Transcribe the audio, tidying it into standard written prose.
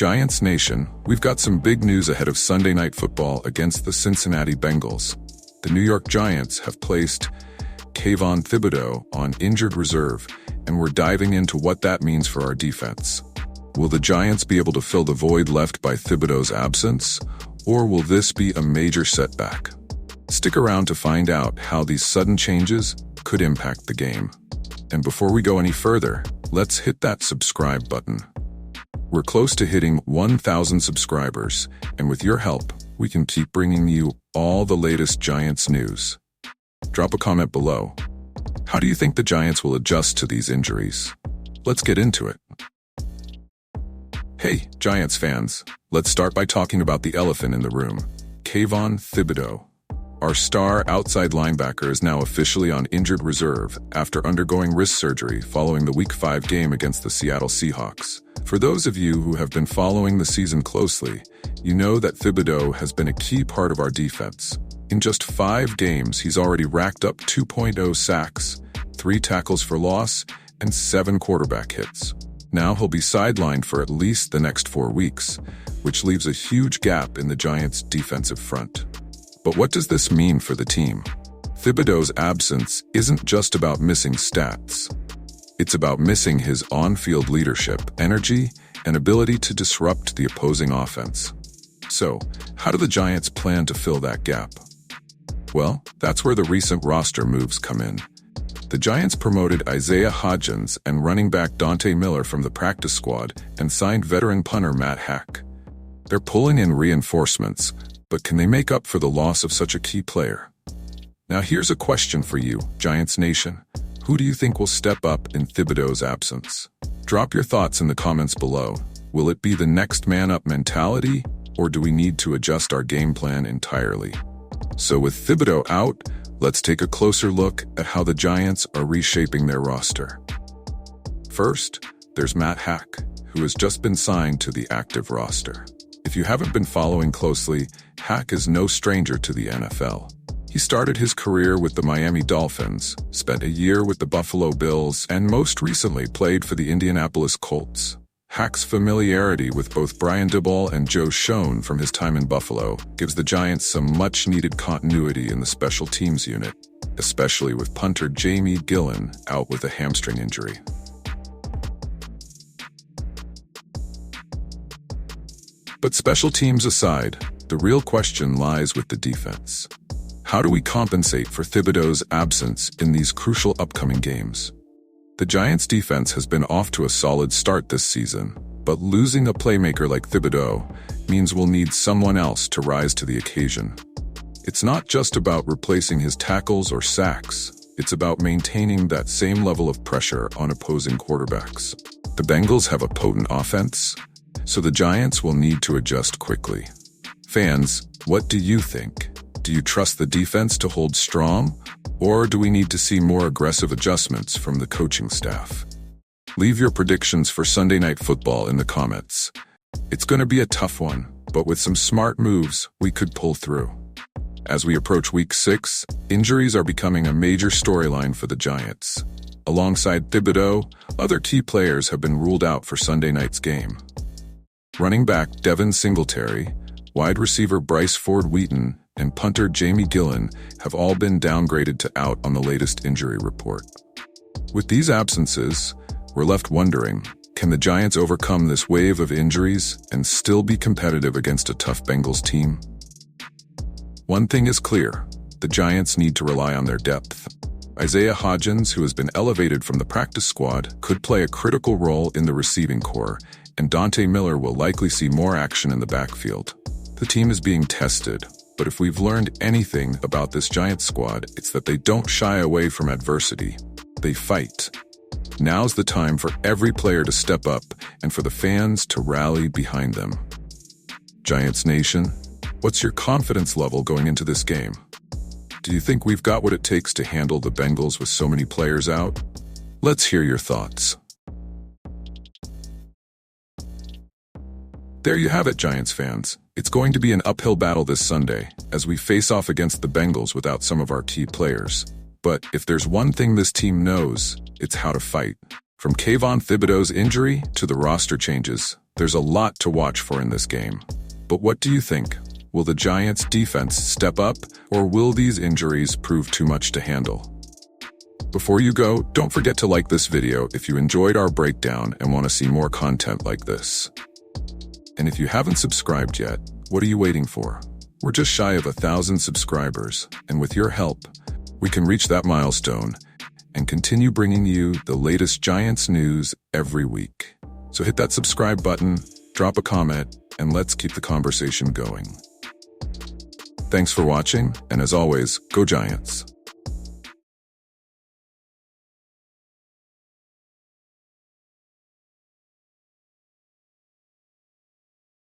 Giants Nation, we've got some big news ahead of Sunday Night Football against the Cincinnati Bengals. The New York Giants have placed Kayvon Thibodeaux on injured reserve, and we're diving into what that means for our defense. Will the Giants be able to fill the void left by Thibodeaux's absence, or will this be a major setback? Stick around to find out how these sudden changes could impact the game. And before we go any further, let's hit that subscribe button. We're close to hitting 1,000 subscribers, and with your help, we can keep bringing you all the latest Giants news. Drop a comment below. How do you think the Giants will adjust to these injuries? Let's get into it. Hey, Giants fans, let's start by talking about the elephant in the room, Kayvon Thibodeaux. Our star outside linebacker is now officially on injured reserve after undergoing wrist surgery following the Week 5 game against the Seattle Seahawks. For those of you who have been following the season closely, you know that Thibodeaux has been a key part of our defense. In just 5 games, he's already racked up 2.0 sacks, 3 tackles for loss, and 7 quarterback hits. Now he'll be sidelined for at least the next 4 weeks, which leaves a huge gap in the Giants' defensive front. But what does this mean for the team? Thibodeaux's absence isn't just about missing stats. It's about missing his on-field leadership, energy, and ability to disrupt the opposing offense. So, how do the Giants plan to fill that gap? Well, that's where the recent roster moves come in. The Giants promoted Isaiah Hodgins and running back Dante Miller from the practice squad and signed veteran punter Matt Hack. They're pulling in reinforcements, but can they make up for the loss of such a key player? Now here's a question for you, Giants Nation. Who do you think will step up in Thibodeaux's absence? Drop your thoughts in the comments below. Will it be the next man up mentality, or do we need to adjust our game plan entirely? So with Thibodeaux out, let's take a closer look at how the Giants are reshaping their roster. First, there's Matt Hack, who has just been signed to the active roster. If you haven't been following closely, Hack is no stranger to the NFL. He started his career with the Miami Dolphins, spent a year with the Buffalo Bills, and most recently played for the Indianapolis Colts. Hack's familiarity with both Brian Daboll and Joe Schoen from his time in Buffalo gives the Giants some much-needed continuity in the special teams unit, especially with punter Jamie Gillen out with a hamstring injury. But special teams aside, the real question lies with the defense. How do we compensate for Thibodeaux's absence in these crucial upcoming games? The Giants' defense has been off to a solid start this season, but losing a playmaker like Thibodeaux means we'll need someone else to rise to the occasion. It's not just about replacing his tackles or sacks, it's about maintaining that same level of pressure on opposing quarterbacks. The Bengals have a potent offense, so the Giants will need to adjust quickly. Fans, what do you think? Do you trust the defense to hold strong, or do we need to see more aggressive adjustments from the coaching staff? Leave your predictions for Sunday Night Football in the comments. It's going to be a tough one, but with some smart moves, we could pull through. As we approach Week 6, injuries are becoming a major storyline for the Giants. Alongside Thibodeaux, other key players have been ruled out for Sunday night's game. Running back Devin Singletary, wide receiver Bryce Ford-Wheaton, and punter Jamie Gillen have all been downgraded to out on the latest injury report. With these absences, we're left wondering, can the Giants overcome this wave of injuries and still be competitive against a tough Bengals team? One thing is clear, the Giants need to rely on their depth. Isaiah Hodgins, who has been elevated from the practice squad, could play a critical role in the receiving corps, and Dante Miller will likely see more action in the backfield. The team is being tested, but if we've learned anything about this Giants squad, it's that they don't shy away from adversity. They fight. Now's the time for every player to step up and for the fans to rally behind them. Giants Nation, what's your confidence level going into this game? Do you think we've got what it takes to handle the Bengals with so many players out? Let's hear your thoughts. There you have it, Giants fans. It's going to be an uphill battle this Sunday as we face off against the Bengals without some of our key players. But if there's one thing this team knows, it's how to fight. From Kayvon Thibodeaux's injury to the roster changes, There's a lot to watch for in this game. But what do you think? Will the Giants' defense step up, or will these injuries prove too much to handle? Before you go, don't forget to like this video if you enjoyed our breakdown and want to see more content like this. And if you haven't subscribed yet, what are you waiting for? We're just shy of 1,000 subscribers, and with your help, we can reach that milestone and continue bringing you the latest Giants news every week. So hit that subscribe button, drop a comment, and let's keep the conversation going. Thanks for watching, and as always, go Giants!